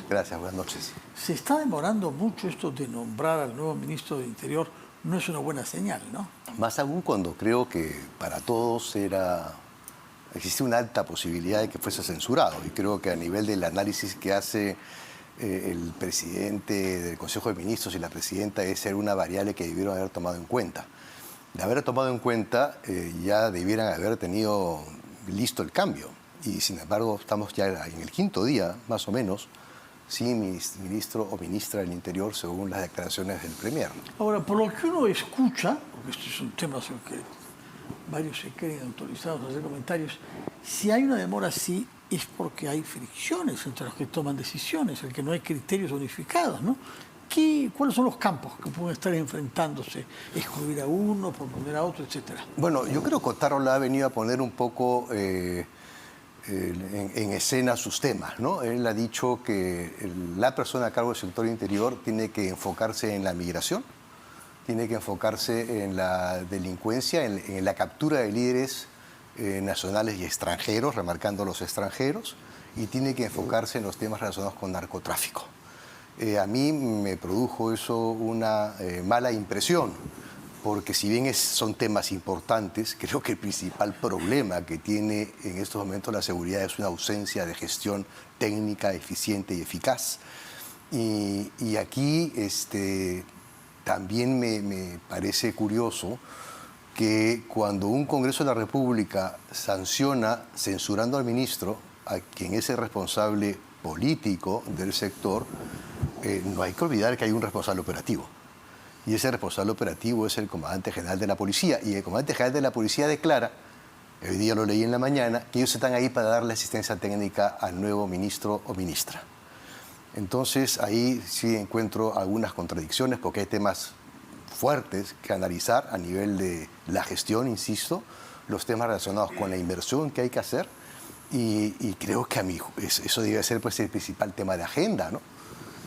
Gracias, buenas noches. Se está demorando mucho esto de nombrar al nuevo ministro del Interior. No es una buena señal, ¿no? Más aún cuando creo que para todos existe una alta posibilidad de que fuese censurado. Y creo que a nivel del análisis que hace el presidente del Consejo de Ministros y la presidenta, esa era una variable que debieron haber tomado en cuenta. De haber tomado en cuenta, ya debieran haber tenido listo el cambio. Y sin embargo, estamos ya en el quinto día, más o menos, sin ministro o ministra del Interior, según las declaraciones del Premier. Ahora, por lo que uno escucha, porque esto es un tema sobre el que varios se creen autorizados a hacer comentarios, si hay una demora así es porque hay fricciones entre los que toman decisiones, el que no hay criterios unificados, ¿no? ¿Cuáles son los campos que pueden estar enfrentándose? ¿Excluir a uno, proponer a otro, etcétera? Bueno, yo creo que Otárola ha venido a poner un poco en escena sus temas, ¿no? Él ha dicho que la persona a cargo del sector interior tiene que enfocarse en la migración, tiene que enfocarse en la delincuencia, en la captura de líderes nacionales y extranjeros, remarcando los extranjeros, y tiene que enfocarse en los temas relacionados con narcotráfico. A mí me produjo eso una mala impresión, porque si bien son temas importantes, creo que el principal problema que tiene en estos momentos la seguridad es una ausencia de gestión técnica, eficiente y eficaz. Y aquí también me parece curioso que cuando un Congreso de la República sanciona censurando al ministro, a quien es el responsable político del sector, no hay que olvidar que hay un responsable operativo. Y ese responsable operativo es el comandante general de la policía. Y el comandante general de la policía declara, hoy día lo leí en la mañana, que ellos están ahí para darle asistencia técnica al nuevo ministro o ministra. Entonces ahí sí encuentro algunas contradicciones porque hay temas fuertes que analizar a nivel de la gestión, insisto, los temas relacionados con la inversión que hay que hacer y creo que a mí eso debe ser pues el principal tema de agenda, ¿no?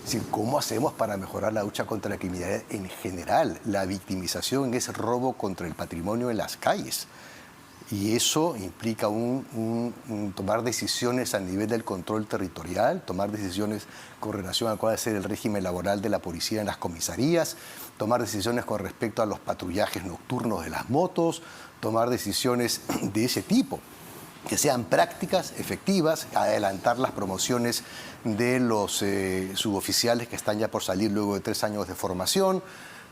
Es decir, ¿cómo hacemos para mejorar la lucha contra la criminalidad en general? La victimización es robo contra el patrimonio en las calles. Y eso implica tomar decisiones a nivel del control territorial, tomar decisiones con relación a cuál va a ser el régimen laboral de la policía en las comisarías, tomar decisiones con respecto a los patrullajes nocturnos de las motos, tomar decisiones de ese tipo, que sean prácticas, efectivas, adelantar las promociones de los suboficiales que están ya por salir luego de 3 años de formación.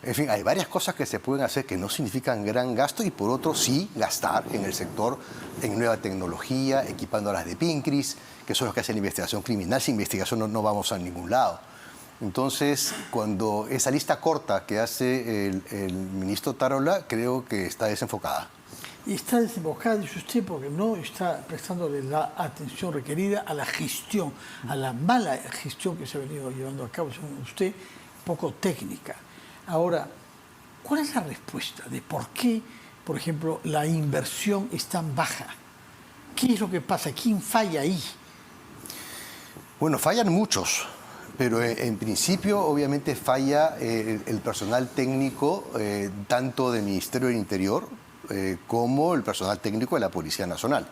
En fin, hay varias cosas que se pueden hacer que no significan gran gasto y por otro sí gastar en el sector en nueva tecnología, equipando a las de PINCRIS, que son los que hacen la investigación criminal. Sin investigación no vamos a ningún lado. Entonces, cuando esa lista corta que hace el ministro Otárola, creo que está desenfocada. Y está desenfocada, dice usted, porque no está prestándole la atención requerida a la gestión, a la mala gestión que se ha venido llevando a cabo, según usted, poco técnica. Ahora, ¿cuál es la respuesta de por qué, por ejemplo, la inversión es tan baja? ¿Qué es lo que pasa? ¿Quién falla ahí? Bueno, fallan muchos, pero en principio obviamente falla el personal técnico, tanto del Ministerio del Interior como el personal técnico de la Policía Nacional.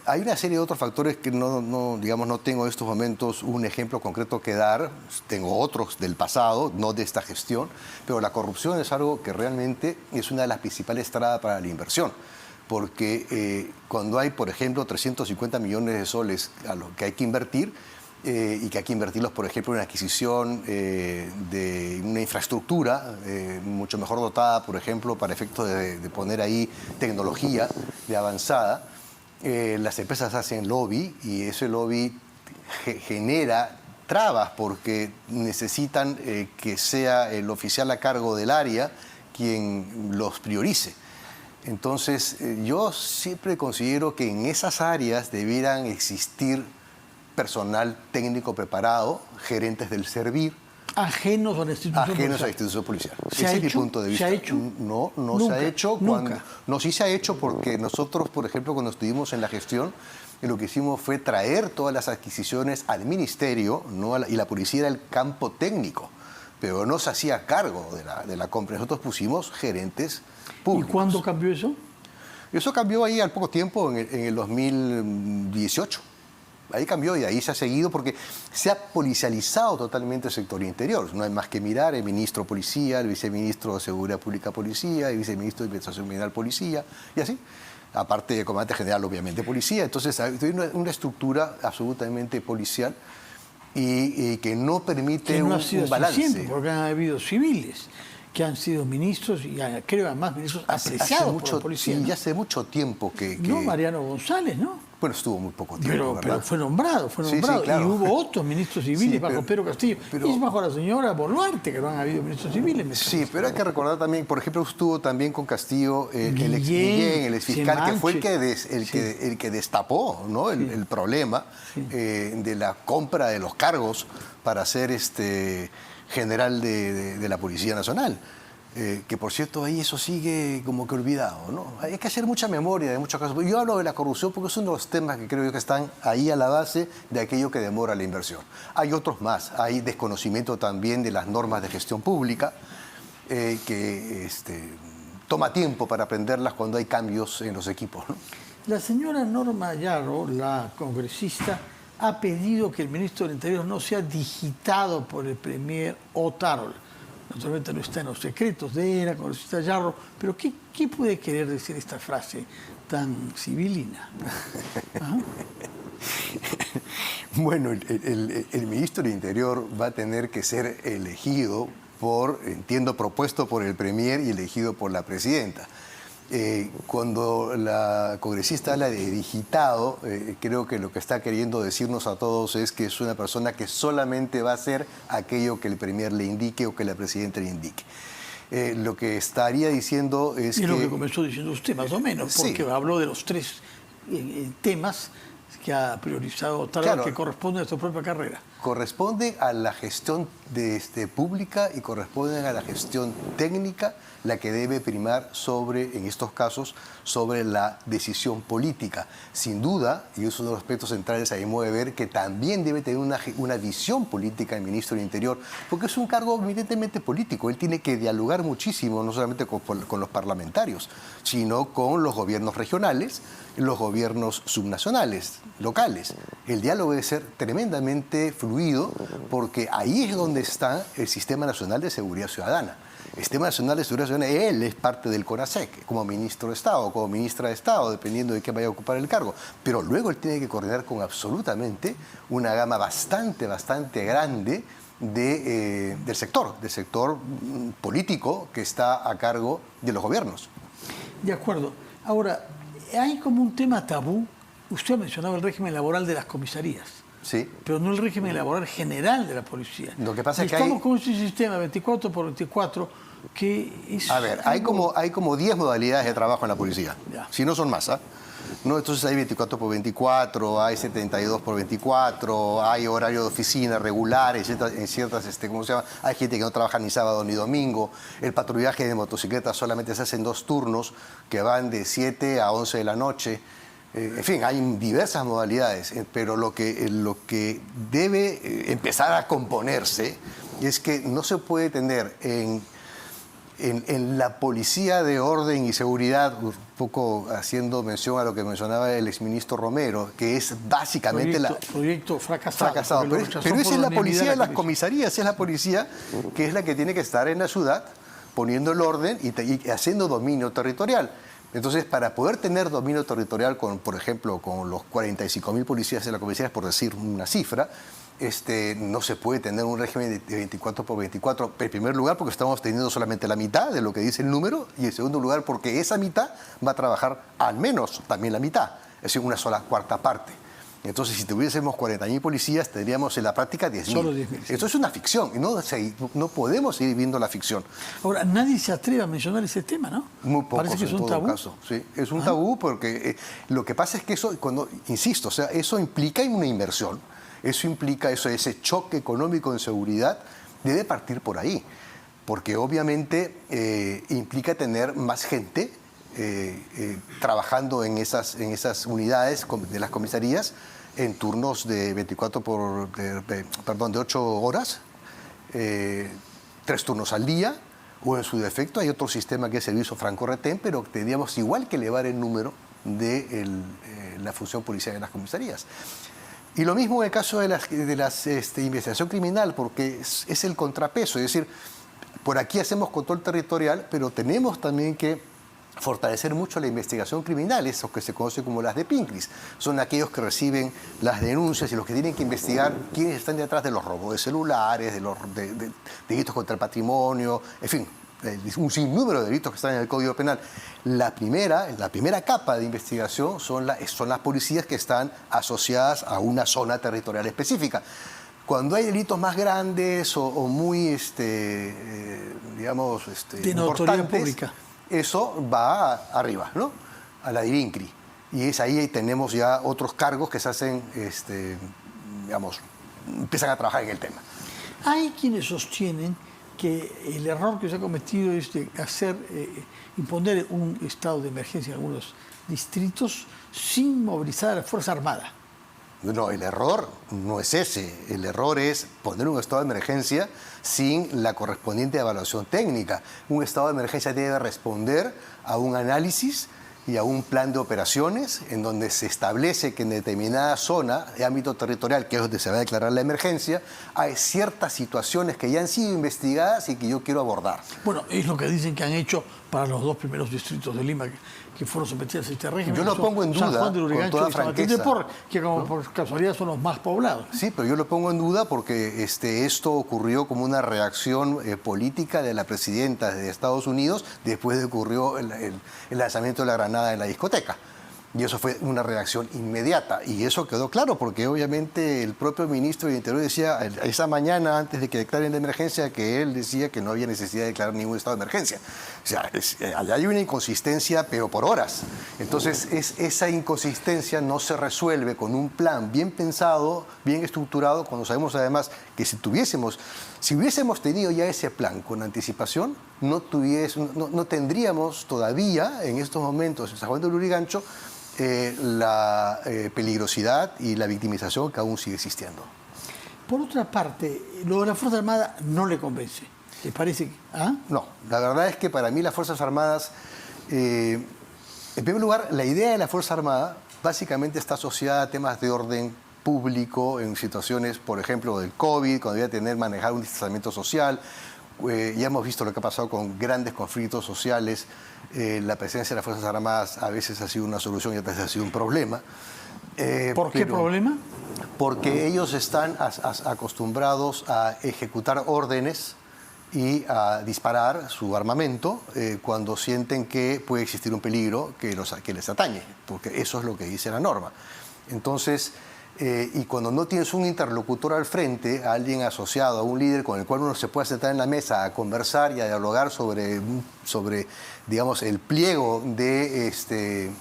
Hay una serie de otros factores que no tengo en estos momentos un ejemplo concreto que dar, tengo otros del pasado, no de esta gestión, pero la corrupción es algo que realmente es una de las principales trabas para la inversión, porque cuando hay, por ejemplo, 350 millones de soles a lo que hay que invertir, y que hay que invertirlos, por ejemplo, en la adquisición de una infraestructura mucho mejor dotada, por ejemplo, para efectos de poner ahí tecnología de avanzada, las empresas hacen lobby y ese lobby genera trabas porque necesitan que sea el oficial a cargo del área quien los priorice. Entonces, yo siempre considero que en esas áreas debieran existir personal técnico preparado, gerentes del servir. Ajenos a la institución policial. Ajenos a la institución policial. Ese es mi punto de vista. ¿Se ha hecho? No Nunca, se ha hecho. Nunca. No, sí se ha hecho porque nosotros, por ejemplo, cuando estuvimos en la gestión, lo que hicimos fue traer todas las adquisiciones al ministerio, y la policía era el campo técnico, pero no se hacía cargo de la compra. Nosotros pusimos gerentes públicos. ¿Y cuándo cambió eso? Eso cambió ahí al poco tiempo, en el 2018. Ahí cambió y ahí se ha seguido porque se ha policializado totalmente el sector interior. No hay más que mirar el ministro policía, el viceministro de Seguridad Pública policía, el viceministro de Investigación Criminal policía y así. Aparte del comandante general, obviamente, policía. Entonces, hay una estructura absolutamente policial y que no permite que no ha sido un balance. suficiente, porque han habido civiles que han sido ministros y creo además ministros apreciados por la policía. Sí, ¿no? ya hace mucho tiempo que... No, Mariano González, ¿no? Bueno, estuvo muy poco tiempo, Pero fue nombrado. Sí, sí, claro. Y hubo otros ministros civiles Sí, bajo Pedro Castillo. Y bajo la señora Boluarte, que no han habido ministros civiles. Sí, pero hay que recordar también, por ejemplo, estuvo también con Castillo el ex Guillén, el ex fiscal, que fue el que destapó, ¿no? el problema de la compra de los cargos para ser general de la Policía Nacional. Que por cierto ahí eso sigue como que olvidado, ¿no? Hay que hacer mucha memoria de muchos casos. Yo hablo de la corrupción porque es uno de los temas que creo yo que están ahí a la base de aquello que demora la inversión. Hay otros más, hay desconocimiento también de las normas de gestión pública, que toma tiempo para aprenderlas cuando hay cambios en los equipos, ¿no? La señora Norma Yarro, la congresista, ha pedido que el ministro del Interior no sea digitado por el premier Otárola. Naturalmente no está en los secretos de la congresista Yarro, pero ¿qué puede querer decir esta frase tan civilina? ¿Ah? Bueno, el ministro del Interior va a tener que ser elegido propuesto por el premier y elegido por la presidenta. Cuando la congresista habla de digitado, creo que lo que está queriendo decirnos a todos es que es una persona que solamente va a hacer aquello que el premier le indique o que la presidenta le indique. Lo que estaría diciendo es lo que comenzó diciendo usted, más o menos, porque sí, habló de los tres temas que ha priorizado Otárola, claro, que corresponden a su propia carrera. Corresponde a la gestión pública y corresponde a la gestión técnica, la que debe primar en estos casos, sobre la decisión política. Sin duda, y es uno de los aspectos centrales a mi modo de ver, que también debe tener una visión política el ministro del Interior, porque es un cargo evidentemente político. Él tiene que dialogar muchísimo, no solamente con los parlamentarios, sino con los gobiernos regionales, los gobiernos subnacionales, locales. El diálogo debe ser tremendamente fluido porque ahí es donde está el Sistema Nacional de Seguridad Ciudadana. El Sistema Nacional de Seguridad Ciudadana, él es parte del CONASEC, como ministro de Estado, como ministra de Estado, dependiendo de quién vaya a ocupar el cargo. Pero luego él tiene que coordinar con absolutamente una gama bastante grande del sector político que está a cargo de los gobiernos. De acuerdo. Ahora, hay como un tema tabú. Usted ha mencionado el régimen laboral de las comisarías. Sí. Pero no el régimen laboral general de la policía. Lo que pasa es que estamos con ese sistema 24 por 24 que es... A ver, hay como 10 modalidades de trabajo en la policía. Ya. Si no son más, ¿ah? ¿No? Entonces hay 24 por 24, hay 72 por 24, hay horario de oficina regular, en ciertas ¿cómo se llama? Hay gente que no trabaja ni sábado ni domingo. El patrullaje de motocicletas solamente se hace en 2 turnos que van de 7 a 11 de la noche. En fin, hay diversas modalidades, pero lo que debe empezar a componerse es que no se puede tener en la policía de orden y seguridad, un poco haciendo mención a lo que mencionaba el exministro Romero, que es básicamente proyecto fracasado. Pero esa es la policía de las comisarías, es la policía que es la que tiene que estar en la ciudad poniendo el orden y haciendo dominio territorial. Entonces, para poder tener dominio territorial, por ejemplo, con los 45.000 policías de la comisaría, por decir una cifra, no se puede tener un régimen de 24 por 24. En primer lugar, porque estamos teniendo solamente la mitad de lo que dice el número, y en segundo lugar, porque esa mitad va a trabajar al menos también la mitad, es decir, una sola cuarta parte. Entonces, si tuviésemos 40.000 policías, tendríamos en la práctica 10.000. Solo 10.000. Esto es una ficción, y no podemos seguir viendo la ficción. Ahora, nadie se atreve a mencionar ese tema, ¿no? Muy pocos, parece que es un tabú. Caso. Sí, es un tabú porque lo que pasa es que eso, insisto, o sea, eso implica una inversión, ese choque económico en seguridad debe partir por ahí, porque obviamente implica tener más gente trabajando en esas unidades de las comisarías en turnos de 8 horas, 3 turnos al día, o en su defecto hay otro sistema que es el servicio franco-retén, pero tendríamos igual que elevar el número de la función policial en las comisarías. Y lo mismo en el caso de las investigación criminal, porque es el contrapeso, es decir, por aquí hacemos control territorial, pero tenemos también que fortalecer mucho la investigación criminal, esos que se conocen como las de Pincris. Son aquellos que reciben las denuncias y los que tienen que investigar quiénes están detrás de los robos de celulares, de delitos contra el patrimonio, en fin, un sinnúmero de delitos que están en el Código Penal. La primera capa de investigación son las policías que están asociadas a una zona territorial específica. Cuando hay delitos más grandes o muy, digamos, de autoridad pública, eso va arriba, ¿no? A la DIRINCRI. Y es ahí tenemos ya otros cargos que se hacen, digamos, empiezan a trabajar en el tema. Hay quienes sostienen que el error que se ha cometido es de imponer un estado de emergencia en algunos distritos sin movilizar a la Fuerza Armada. No, el error no es ese. El error es poner un estado de emergencia sin la correspondiente evaluación técnica. Un estado de emergencia debe responder a un análisis y a un plan de operaciones en donde se establece que en determinada zona de ámbito territorial, que es donde se va a declarar la emergencia, hay ciertas situaciones que ya han sido investigadas y que yo quiero abordar. Bueno, es lo que dicen que han hecho para los dos primeros distritos de Lima que fueron sometidos a este régimen. Yo lo pongo en duda, San Juan de con Lurigancho toda y San Martín franqueza, de Porres, que como por casualidad son los más poblados. Sí, pero yo lo pongo en duda porque esto ocurrió como una reacción política de la presidenta de Estados Unidos después de que ocurrió el lanzamiento de la granada en la discoteca. Y eso fue una reacción inmediata. Y eso quedó claro porque obviamente el propio ministro de Interior decía esa mañana antes de que declaren la emergencia que él decía que no había necesidad de declarar ningún estado de emergencia. O sea, allá hay una inconsistencia, pero por horas. Entonces, esa inconsistencia no se resuelve con un plan bien pensado, bien estructurado, cuando sabemos además que si hubiésemos tenido ya ese plan con anticipación, no tendríamos todavía en estos momentos en San Juan de Lurigancho la peligrosidad y la victimización que aún sigue existiendo. Por otra parte, lo de la Fuerza Armada no le convence. ¿Le parece? ¿Ah? No, la verdad es que para mí las Fuerzas Armadas, en primer lugar, la idea de la Fuerza Armada básicamente está asociada a temas de orden público en situaciones, por ejemplo, del COVID, cuando había que manejar un distanciamiento social. Ya hemos visto lo que ha pasado con grandes conflictos sociales. La presencia de las Fuerzas Armadas a veces ha sido una solución y a veces ha sido un problema. ¿Por qué problema? Porque ellos están acostumbrados a ejecutar órdenes y a disparar su armamento cuando sienten que puede existir un peligro que les atañe, porque eso es lo que dice la norma. Entonces, y cuando no tienes un interlocutor al frente, a alguien asociado, a un líder con el cual uno se puede sentar en la mesa a conversar y a dialogar sobre digamos, el pliego de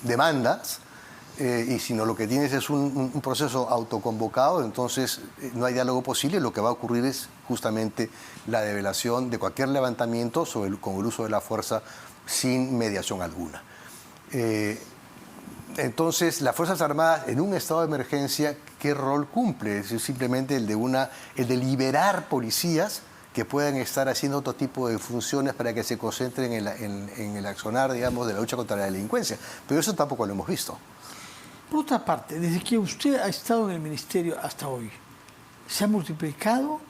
demandas, y si no lo que tienes es un proceso autoconvocado, entonces no hay diálogo posible. Lo que va a ocurrir es justamente la develación de cualquier levantamiento con el uso de la fuerza sin mediación alguna. Entonces, las Fuerzas Armadas en un estado de emergencia, ¿qué rol cumple? Es simplemente el de liberar policías que puedan estar haciendo otro tipo de funciones para que se concentren en el accionar, digamos, de la lucha contra la delincuencia. Pero eso tampoco lo hemos visto. Por otra parte, desde que usted ha estado en el ministerio hasta hoy, ¿se ha multiplicado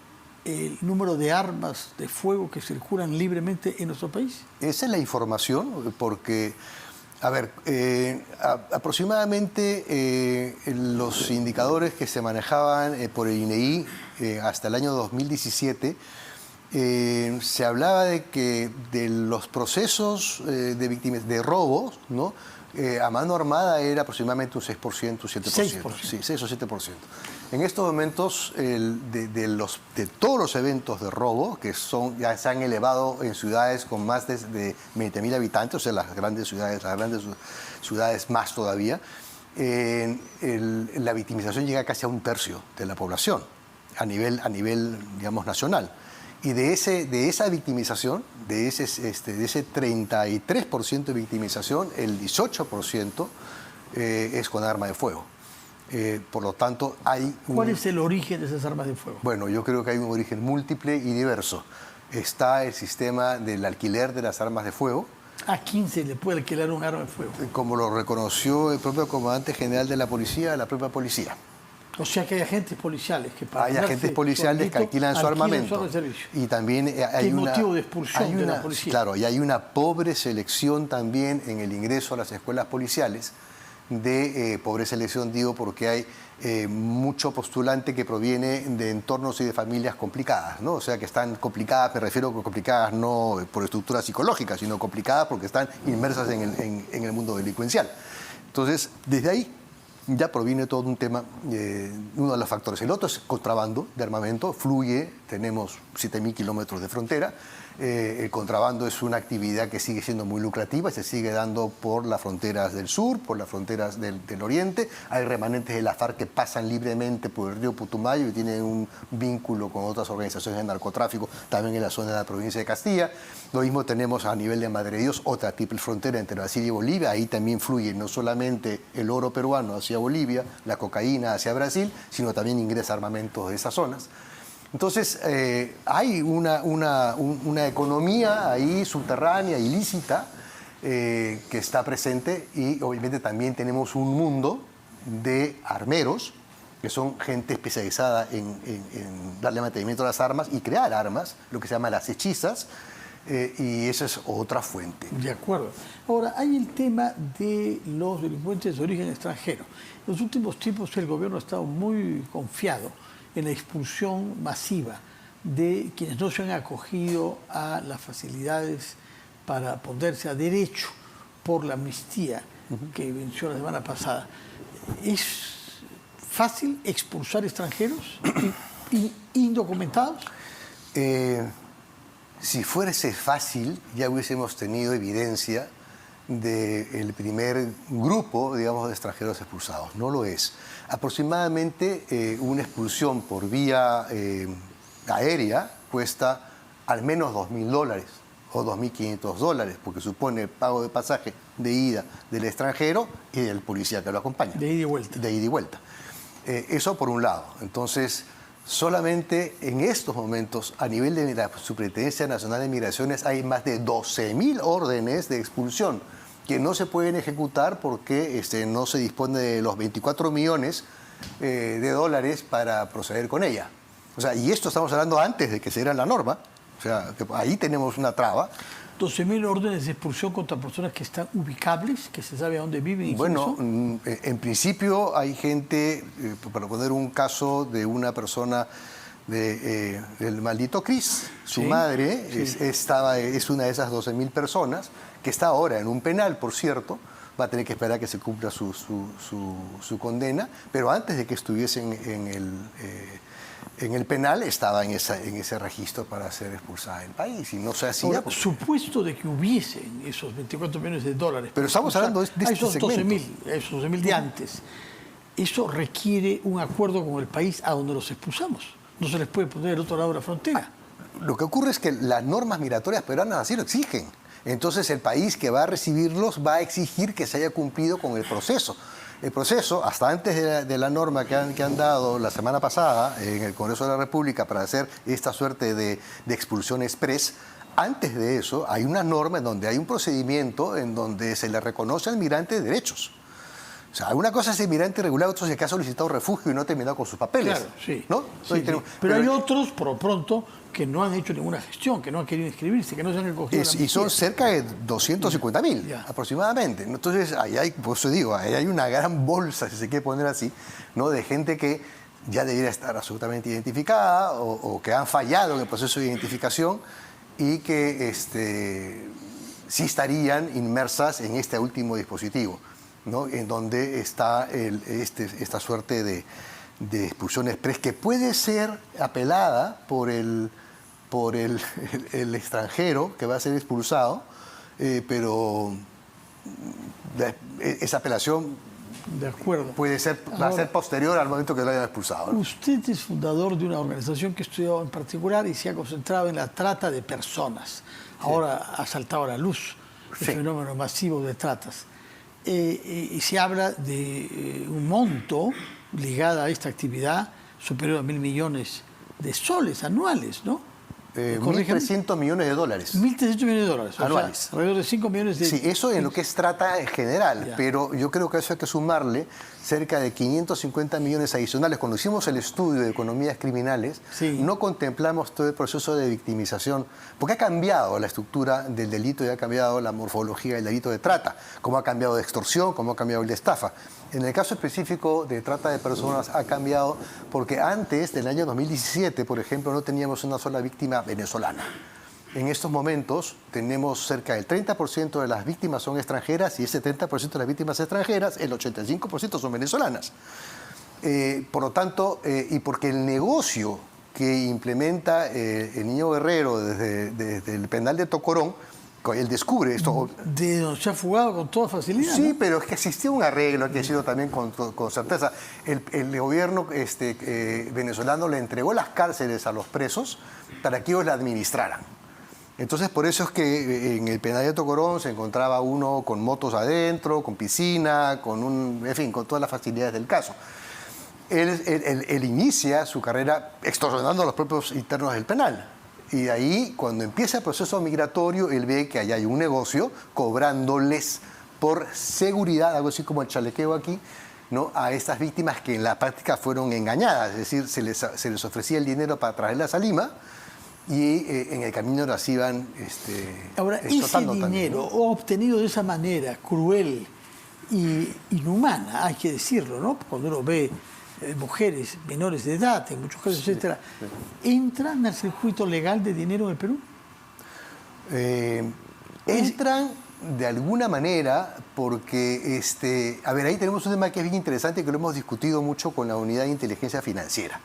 el número de armas de fuego que circulan libremente en nuestro país? Esa es la información, porque... A ver, aproximadamente los indicadores que se manejaban por el INEI hasta el año 2017, se hablaba de los procesos de robos, ¿no? A mano armada era aproximadamente un 6%, un 7%. 6%. Sí, 6 o 7%. En estos momentos, de todos los eventos de robo, que ya se han elevado en ciudades con más de 20.000 habitantes, o sea, las grandes ciudades más todavía, la victimización llega casi a 1/3 de la población, a nivel digamos, nacional. Y de esa victimización, de ese 33% de victimización, el 18% es con arma de fuego. Por lo tanto, ¿Cuál es el origen de esas armas de fuego? Bueno, yo creo que hay un origen múltiple y diverso. Está el sistema del alquiler de las armas de fuego. ¿A quién se le puede alquilar un arma de fuego? Como lo reconoció el propio comandante general de la policía, la propia policía. O sea que hay agentes policiales que hay agentes policiales que alquilan su armamento. Y también hay una motivo de expulsión de la policía. Claro, y hay una pobre selección también en el ingreso a las escuelas policiales. Pobre selección, digo, porque hay mucho postulante que proviene de entornos y de familias complicadas, ¿no? O sea, que están complicadas, me refiero a complicadas no por estructura psicológica, sino complicadas porque están inmersas en el mundo delincuencial. Entonces, desde ahí ya proviene todo un tema, uno de los factores. El otro es contrabando de armamento, fluye, tenemos 7.000 kilómetros de frontera. El contrabando es una actividad que sigue siendo muy lucrativa, se sigue dando por las fronteras del sur, por las fronteras del oriente. Hay remanentes de la FARC que pasan libremente por el río Putumayo y tienen un vínculo con otras organizaciones de narcotráfico, también en la zona de la provincia de Castilla. Lo mismo tenemos a nivel de Madre de Dios, otra triple frontera entre Brasil y Bolivia. Ahí también fluye no solamente el oro peruano hacia Bolivia, la cocaína hacia Brasil, sino también ingresa armamentos de esas zonas. Entonces, hay una economía ahí subterránea, ilícita, que está presente, y obviamente también tenemos un mundo de armeros, que son gente especializada en darle mantenimiento a las armas y crear armas, lo que se llama las hechizas, y esa es otra fuente. De acuerdo. Ahora, hay el tema de los delincuentes de origen extranjero. En los últimos tiempos el gobierno ha estado muy confiado en la expulsión masiva de quienes no se han acogido a las facilidades para ponerse a derecho por la amnistía que venció la semana pasada. ¿Es fácil expulsar extranjeros indocumentados? Si fuese fácil, ya hubiésemos tenido evidencia del primer grupo, digamos, de extranjeros expulsados. No lo es. Aproximadamente una expulsión por vía aérea cuesta al menos $2.000 o $2.500, porque supone el pago de pasaje de ida del extranjero y del policía que lo acompaña. De ida y vuelta. De ida y vuelta. Eso por un lado. Entonces, solamente en estos momentos, a nivel de la Superintendencia Nacional de Migraciones, hay más de 12.000 órdenes de expulsión que no se pueden ejecutar porque no se dispone de los 24 millones de dólares para proceder con ella. O sea, y esto estamos hablando antes de que se diera la norma. O sea, que ahí tenemos una traba. 12.000 órdenes de expulsión contra personas que están ubicables, que se sabe a dónde viven. Y bueno, en principio hay gente, para poner un caso de una persona del maldito Cris, su madre es una de esas 12.000 personas, que está ahora en un penal, por cierto, va a tener que esperar a que se cumpla su condena, pero antes de que estuviesen en el penal estaba en ese registro para ser expulsada del país, y no se hacía. Ahora, supuesto de que hubiesen esos 24 millones de dólares. Pero estamos hablando de este esos segmento. Esos 12.000 de antes. Eso requiere un acuerdo con el país a donde los expulsamos. No se les puede poner del otro lado de la frontera. Lo que ocurre es que las normas migratorias peruanas así lo exigen. Entonces el país que va a recibirlos va a exigir que se haya cumplido con el proceso. El proceso, hasta antes de la norma que han dado la semana pasada en el Congreso de la República para hacer esta suerte de expulsión express, antes de eso hay una norma en donde hay un procedimiento en donde se le reconoce al migrante derechos. O sea, una cosa es el migrante irregular, otro es el que ha solicitado refugio y no ha terminado con sus papeles. Claro, sí. ¿No? Sí, sí. Pero hay otros, por lo pronto, que no han hecho ninguna gestión, que no han querido inscribirse, que no se han recogido. Y son cerca de 250.000 aproximadamente. Entonces, ahí hay, por eso digo, ahí hay una gran bolsa, si se quiere poner así, ¿no? De gente que ya debiera estar absolutamente identificada o que han fallado en el proceso de identificación y que sí estarían inmersas en este último dispositivo, ¿no? En donde está esta suerte de expulsión express que puede ser apelada por el extranjero que va a ser expulsado, pero esa apelación va a ser posterior al momento que lo hayan expulsado, ¿no? Usted es fundador de una organización que ha estudiado en particular y se ha concentrado en la trata de personas. Ahora ha saltado a la luz el fenómeno masivo de tratas. Y se habla de un monto ligado a esta actividad superior a 1.000 millones de soles anuales, ¿no? 1.300 millones de dólares. 1.300 millones de dólares. Anuales. O sea, alrededor de 5 millones de... Sí, eso en lo que es trata en general, Ya. pero yo creo que a eso hay que sumarle cerca de 550 millones adicionales. Cuando hicimos el estudio de economías criminales, Sí. no contemplamos todo el proceso de victimización, porque ha cambiado la estructura del delito y ha cambiado la morfología del delito de trata, como ha cambiado de extorsión, como ha cambiado el de estafa. En el caso específico de trata de personas ha cambiado porque antes del año 2017, por ejemplo, no teníamos una sola víctima venezolana. En estos momentos tenemos cerca del 30% de las víctimas son extranjeras y ese 30% de las víctimas extranjeras, el 85% son venezolanas. Por lo tanto, y porque el negocio que implementa el Niño Guerrero desde el penal de Tocorón, él descubre esto. De donde se ha fugado con toda facilidad. Sí, ¿no? pero es que existía un arreglo que ha sido también con certeza. El gobierno venezolano le entregó las cárceles a los presos para que ellos la administraran. Entonces, por eso es que en el penal de Tocorón se encontraba uno con motos adentro, con piscina, en fin, con todas las facilidades del caso. Él inicia su carrera extorsionando a los propios internos del penal. Y de ahí, cuando empieza el proceso migratorio, él ve que allá hay un negocio cobrándoles por seguridad, algo así como el chalequeo aquí, ¿no?, a estas víctimas que en la práctica fueron engañadas. Es decir, se les ofrecía el dinero para traerlas a Lima y en el camino las iban Ahora, ese explotando dinero también, ¿no? obtenido de esa manera cruel y inhumana, hay que decirlo, ¿no? Cuando uno ve mujeres menores de edad, en muchos casos, etcétera, ¿entran al circuito legal de dinero en el Perú? Entran de alguna manera porque, a ver, ahí tenemos un tema que es bien interesante que lo hemos discutido mucho con la Unidad de Inteligencia Financiera.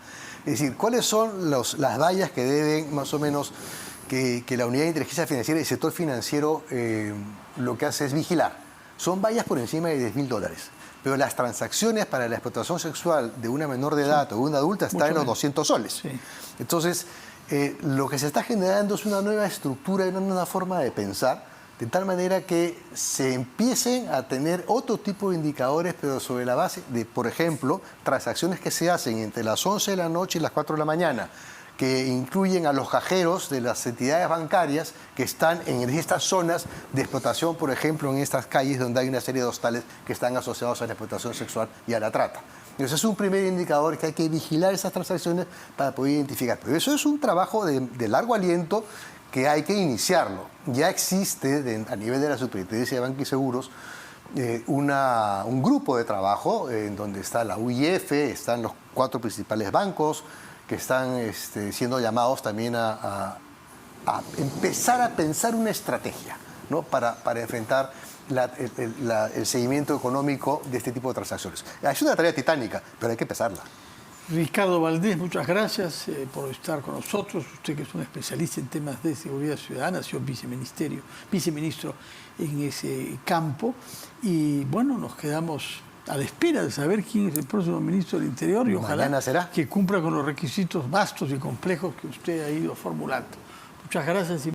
Es decir, ¿cuáles son las vallas que deben más o menos que la Unidad de Inteligencia Financiera y el sector financiero lo que hace es vigilar? Son vallas por encima de $10.000. Pero las transacciones para la explotación sexual de una menor de edad o de una adulta están en los 200 soles. Sí. Entonces, lo que se está generando es una nueva estructura y una nueva forma de pensar, de tal manera que se empiecen a tener otro tipo de indicadores, pero sobre la base de, por ejemplo, transacciones que se hacen entre las 11 de la noche y las 4 de la mañana, que incluyen a los cajeros de las entidades bancarias que están en estas zonas de explotación, por ejemplo, en estas calles donde hay una serie de hostales que están asociados a la explotación sexual y a la trata. Entonces es un primer indicador que hay que vigilar esas transacciones para poder identificar. Pero eso es un trabajo de largo aliento que hay que iniciarlo. Ya existe a nivel de la Superintendencia de Banca y Seguros un grupo de trabajo en donde está la UIF, están los 4 principales bancos, que están siendo llamados también a empezar a pensar una estrategia, ¿no?, para enfrentar el seguimiento económico de este tipo de transacciones. Es una tarea titánica, pero hay que empezarla. Ricardo Valdés, muchas gracias por estar con nosotros. Usted que es un especialista en temas de seguridad ciudadana, ha sido viceministro en ese campo. Y bueno, nos quedamos a la espera de saber quién es el próximo ministro del Interior y ojalá que cumpla con los requisitos vastos y complejos que usted ha ido formulando. Muchas gracias.